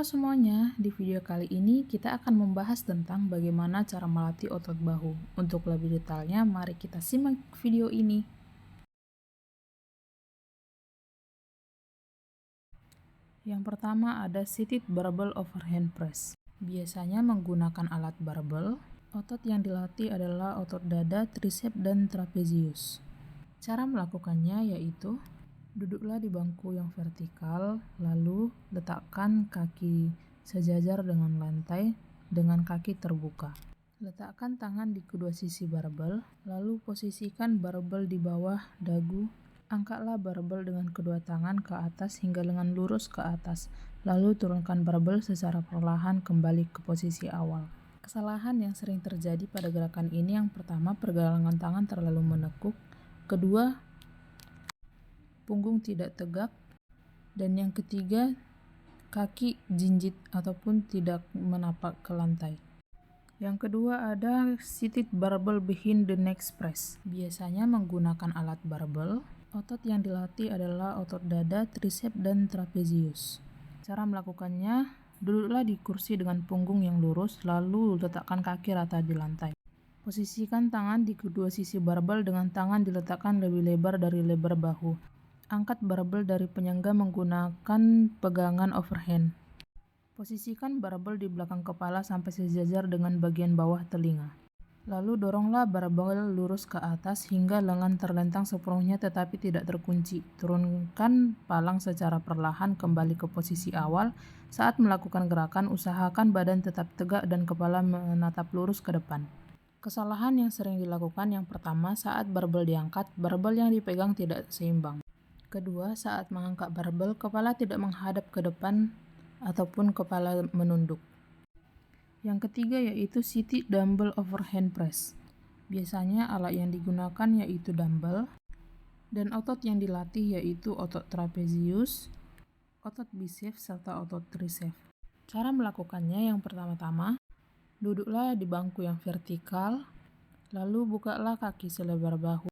Halo semuanya, di video kali ini kita akan membahas tentang bagaimana cara melatih otot bahu. Untuk lebih detailnya, mari kita simak video ini. Yang pertama ada seated barbell overhand press. Biasanya menggunakan alat barbell, otot yang dilatih adalah otot dada, triceps, dan trapezius. Cara melakukannya yaitu duduklah di bangku yang vertikal, lalu letakkan kaki sejajar dengan lantai dengan kaki terbuka. Letakkan tangan di kedua sisi barbel, lalu posisikan barbel di bawah dagu. Angkatlah barbel dengan kedua tangan ke atas hingga lengan lurus ke atas, lalu turunkan barbel secara perlahan kembali ke posisi awal. Kesalahan yang sering terjadi pada gerakan ini yang pertama, pergelangan tangan terlalu menekuk, kedua, punggung tidak tegak, dan yang ketiga, kaki jinjit ataupun tidak menapak ke lantai. Yang kedua ada seated barbell behind the neck press. Biasanya menggunakan alat barbell, otot yang dilatih adalah otot dada, triceps, dan trapezius. Cara melakukannya, duduklah di kursi dengan punggung yang lurus, lalu letakkan kaki rata di lantai. Posisikan tangan di kedua sisi barbel dengan tangan diletakkan lebih lebar dari lebar bahu. Angkat barbel dari penyangga menggunakan pegangan overhand. Posisikan barbel di belakang kepala sampai sejajar dengan bagian bawah telinga. Lalu doronglah barbel lurus ke atas hingga lengan terlentang sepenuhnya tetapi tidak terkunci. Turunkan palang secara perlahan kembali ke posisi awal. Saat melakukan gerakan, usahakan badan tetap tegak dan kepala menatap lurus ke depan. Kesalahan yang sering dilakukan yang pertama, saat barbel diangkat, barbel yang dipegang tidak seimbang. Kedua, saat mengangkat barbel, kepala tidak menghadap ke depan ataupun kepala menunduk. Yang ketiga yaitu seated dumbbell overhand press. Biasanya alat yang digunakan yaitu dumbbell, dan otot yang dilatih yaitu otot trapezius, otot biceps, serta otot triceps. Cara melakukannya yang pertama-tama, duduklah di bangku yang vertikal, lalu bukalah kaki selebar bahu.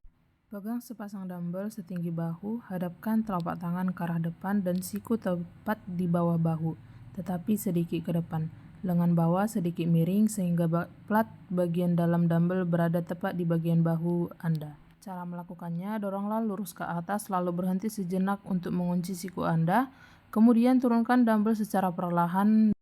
Pegang sepasang dumbbell setinggi bahu, hadapkan telapak tangan ke arah depan dan siku tepat di bawah bahu, tetapi sedikit ke depan. Lengan bawah sedikit miring sehingga plat bagian dalam dumbbell berada tepat di bagian bahu Anda. Cara melakukannya, doronglah lurus ke atas lalu berhenti sejenak untuk mengunci siku Anda, kemudian turunkan dumbbell secara perlahan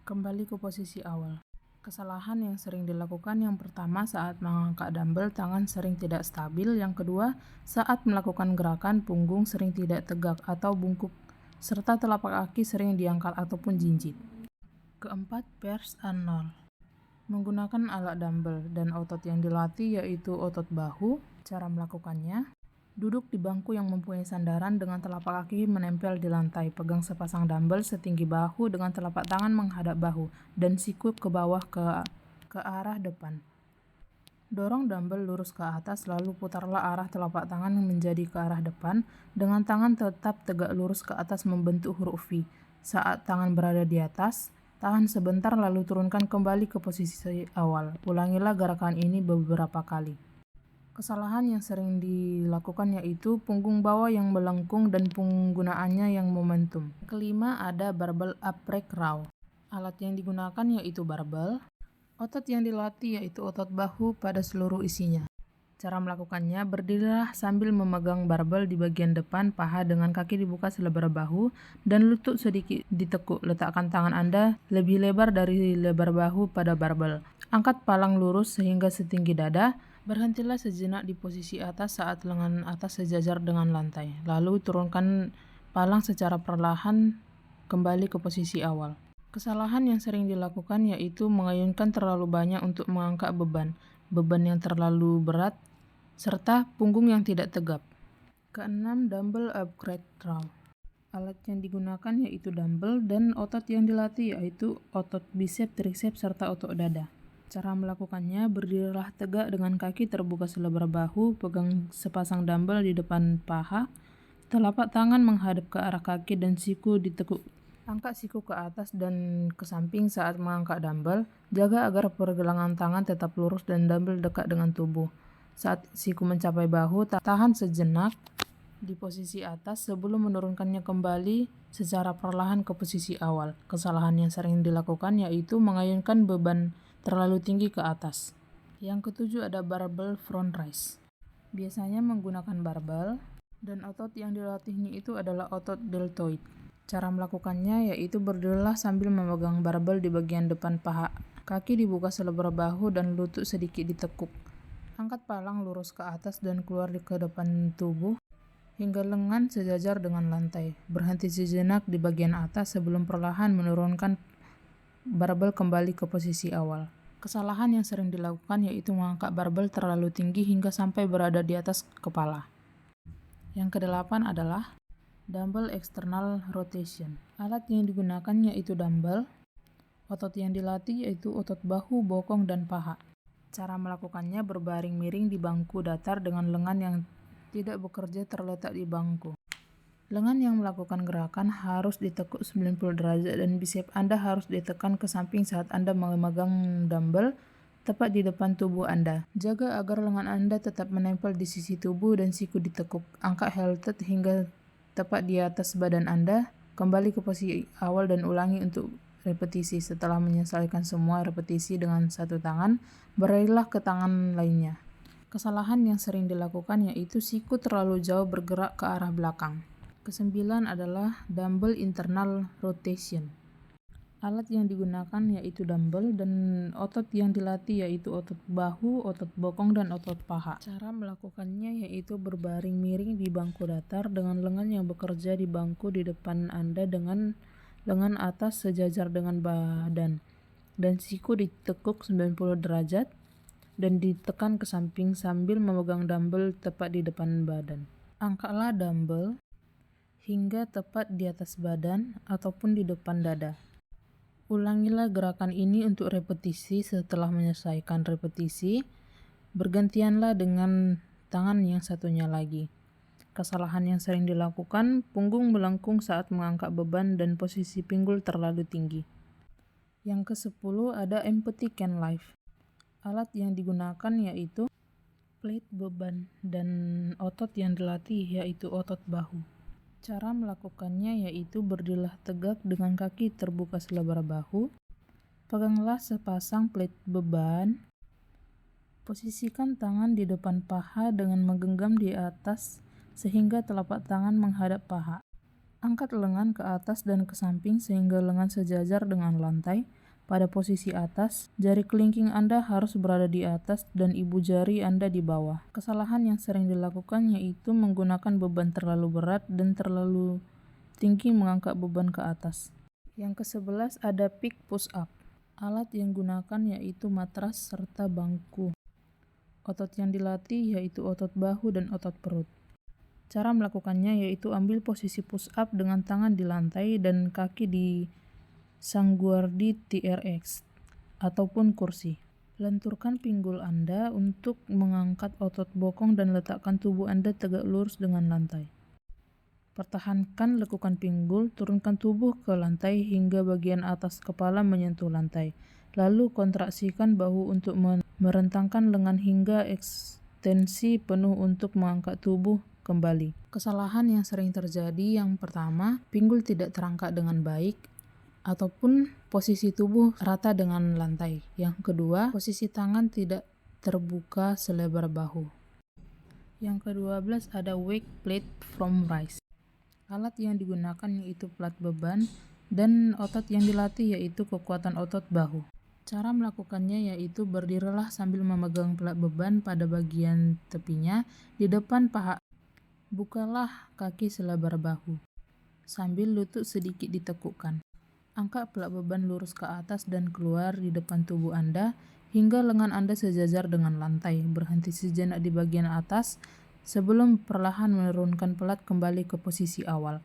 kembali ke posisi awal. Kesalahan yang sering dilakukan yang pertama, saat mengangkat dumbbell tangan sering tidak stabil. Yang kedua, saat melakukan gerakan punggung sering tidak tegak atau bungkuk serta telapak kaki sering diangkat ataupun jinjit. Keempat, pairs Arnold. Menggunakan alat dumbbell dan otot yang dilatih yaitu otot bahu. Cara melakukannya, duduk di bangku yang mempunyai sandaran dengan telapak kaki menempel di lantai. Pegang sepasang dumbbell setinggi bahu dengan telapak tangan menghadap bahu dan siku ke bawah ke arah depan. Dorong dumbbell lurus ke atas lalu putarlah arah telapak tangan menjadi ke arah depan dengan tangan tetap tegak lurus ke atas membentuk huruf V. Saat tangan berada di atas, tahan sebentar lalu turunkan kembali ke posisi awal. Ulangilah gerakan ini beberapa kali. Kesalahan yang sering dilakukan yaitu punggung bawah yang melengkung dan penggunaannya yang momentum. Kelima ada barbell upright row. Alat yang digunakan yaitu barbell. Otot yang dilatih yaitu otot bahu pada seluruh isinya. Cara melakukannya, berdirilah sambil memegang barbel di bagian depan paha dengan kaki dibuka selebar bahu dan lutut sedikit ditekuk. Letakkan tangan Anda lebih lebar dari lebar bahu pada barbel. Angkat palang lurus sehingga setinggi dada. Berhentilah sejenak di posisi atas saat lengan atas sejajar dengan lantai. Lalu turunkan palang secara perlahan kembali ke posisi awal. Kesalahan yang sering dilakukan yaitu mengayunkan terlalu banyak untuk mengangkat beban yang terlalu berat, serta punggung yang tidak tegap. Keenam, dumbbell upright row. Alat yang digunakan yaitu dumbbell dan otot yang dilatih yaitu otot biceps, triceps, serta otot dada. Cara melakukannya, berdirilah tegak dengan kaki terbuka selebar bahu, pegang sepasang dumbbell di depan paha, telapak tangan menghadap ke arah kaki dan siku ditekuk. Angkat siku ke atas dan ke samping saat mengangkat dumbbell. Jaga agar pergelangan tangan tetap lurus dan dumbbell dekat dengan tubuh. Saat siku mencapai bahu, tahan sejenak di posisi atas sebelum menurunkannya kembali secara perlahan ke posisi awal. Kesalahan yang sering dilakukan yaitu mengayunkan beban terlalu tinggi ke atas. Yang ketujuh ada barbell front raise. Biasanya menggunakan barbel dan otot yang dilatihnya itu adalah otot deltoid. Cara melakukannya yaitu berdirilah sambil memegang barbel di bagian depan paha. Kaki dibuka selebar bahu dan lutut sedikit ditekuk. Angkat palang lurus ke atas dan keluar ke depan tubuh hingga lengan sejajar dengan lantai. Berhenti sejenak di bagian atas sebelum perlahan menurunkan barbel kembali ke posisi awal. Kesalahan yang sering dilakukan yaitu mengangkat barbel terlalu tinggi hingga sampai berada di atas kepala. Yang kedelapan adalah dumbbell external rotation. Alat yang digunakan yaitu dumbbell. Otot yang dilatih yaitu otot bahu, bokong, dan paha. Cara melakukannya berbaring miring di bangku datar dengan lengan yang tidak bekerja terletak di bangku. Lengan yang melakukan gerakan harus ditekuk 90 derajat dan bisep Anda harus ditekan ke samping saat Anda memegang dumbbell tepat di depan tubuh Anda. Jaga agar lengan Anda tetap menempel di sisi tubuh dan siku ditekuk. Angkat halter hingga tepat di atas badan Anda. Kembali ke posisi awal dan ulangi untuk repetisi. Setelah menyelesaikan semua repetisi dengan satu tangan, beralihlah ke tangan lainnya. Kesalahan yang sering dilakukan yaitu siku terlalu jauh bergerak ke arah belakang. Kesembilan adalah dumbbell internal rotation. Alat yang digunakan yaitu dumbbell dan otot yang dilatih yaitu otot bahu, otot bokong, dan otot paha. Cara melakukannya yaitu berbaring miring di bangku datar dengan lengan yang bekerja di bangku di depan Anda dengan lengan atas sejajar dengan badan dan siku ditekuk 90 derajat dan ditekan ke samping sambil memegang dumbbell tepat di depan badan. Angkatlah dumbbell hingga tepat di atas badan ataupun di depan dada. Ulangilah gerakan ini untuk repetisi. Setelah menyelesaikan repetisi, bergantianlah dengan tangan yang satunya lagi. Kesalahan yang sering dilakukan, punggung melengkung saat mengangkat beban dan posisi pinggul terlalu tinggi. Yang ke-10 ada empty can lift. Alat yang digunakan yaitu plate beban dan otot yang dilatih yaitu otot bahu. Cara melakukannya yaitu berdirilah tegak dengan kaki terbuka selebar bahu. Peganglah sepasang plate beban. Posisikan tangan di depan paha dengan menggenggam di atas sehingga telapak tangan menghadap paha. Angkat lengan ke atas dan ke samping sehingga lengan sejajar dengan lantai. Pada posisi atas, jari kelingking Anda harus berada di atas dan ibu jari Anda di bawah. Kesalahan yang sering dilakukan yaitu menggunakan beban terlalu berat dan terlalu tinggi mengangkat beban ke atas. Yang ke-11 ada pick push up. Alat yang digunakan yaitu matras serta bangku. Otot yang dilatih yaitu otot bahu dan otot perut. Cara melakukannya yaitu ambil posisi push up dengan tangan di lantai dan kaki di sangguardi TRX ataupun kursi. Lenturkan pinggul Anda untuk mengangkat otot bokong dan letakkan tubuh Anda tegak lurus dengan lantai. Pertahankan lekukan pinggul, turunkan tubuh ke lantai hingga bagian atas kepala menyentuh lantai. Lalu kontraksikan bahu untuk merentangkan lengan hingga ekstensi penuh untuk mengangkat tubuh kembali. Kesalahan yang sering terjadi yang pertama, pinggul tidak terangkat dengan baik ataupun posisi tubuh rata dengan lantai. Yang kedua, posisi tangan tidak terbuka selebar bahu. Yang ke-12 ada weight plate from rise. Alat yang digunakan yaitu plat beban dan otot yang dilatih yaitu kekuatan otot bahu. Cara melakukannya yaitu berdirilah sambil memegang plat beban pada bagian tepinya di depan paha. Bukalah kaki selebar bahu sambil lutut sedikit ditekukkan. Angkat plat beban lurus ke atas dan keluar di depan tubuh Anda hingga lengan Anda sejajar dengan lantai. Berhenti sejenak di bagian atas sebelum perlahan menurunkan plat kembali ke posisi awal.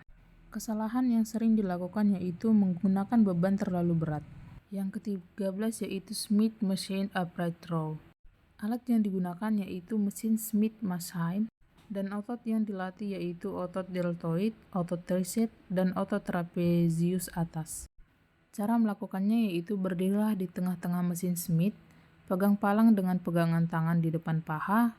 Kesalahan yang sering dilakukan yaitu menggunakan beban terlalu berat. Yang ke-13 yaitu Smith Machine Upright Row. Alat yang digunakan yaitu mesin Smith Machine dan otot yang dilatih yaitu otot deltoid, otot tricep, dan otot trapezius atas. Cara melakukannya yaitu berdirilah di tengah-tengah mesin Smith, pegang palang dengan pegangan tangan di depan paha,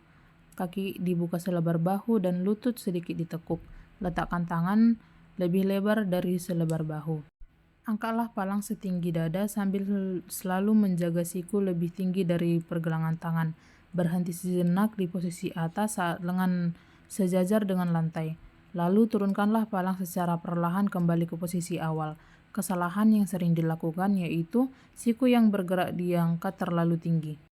kaki dibuka selebar bahu dan lutut sedikit ditekuk. Letakkan tangan lebih lebar dari selebar bahu. Angkatlah palang setinggi dada sambil selalu menjaga siku lebih tinggi dari pergelangan tangan. Berhenti sejenak di posisi atas saat lengan sejajar dengan lantai. Lalu turunkanlah palang secara perlahan kembali ke posisi awal. Kesalahan yang sering dilakukan yaitu siku yang bergerak diangkat terlalu tinggi.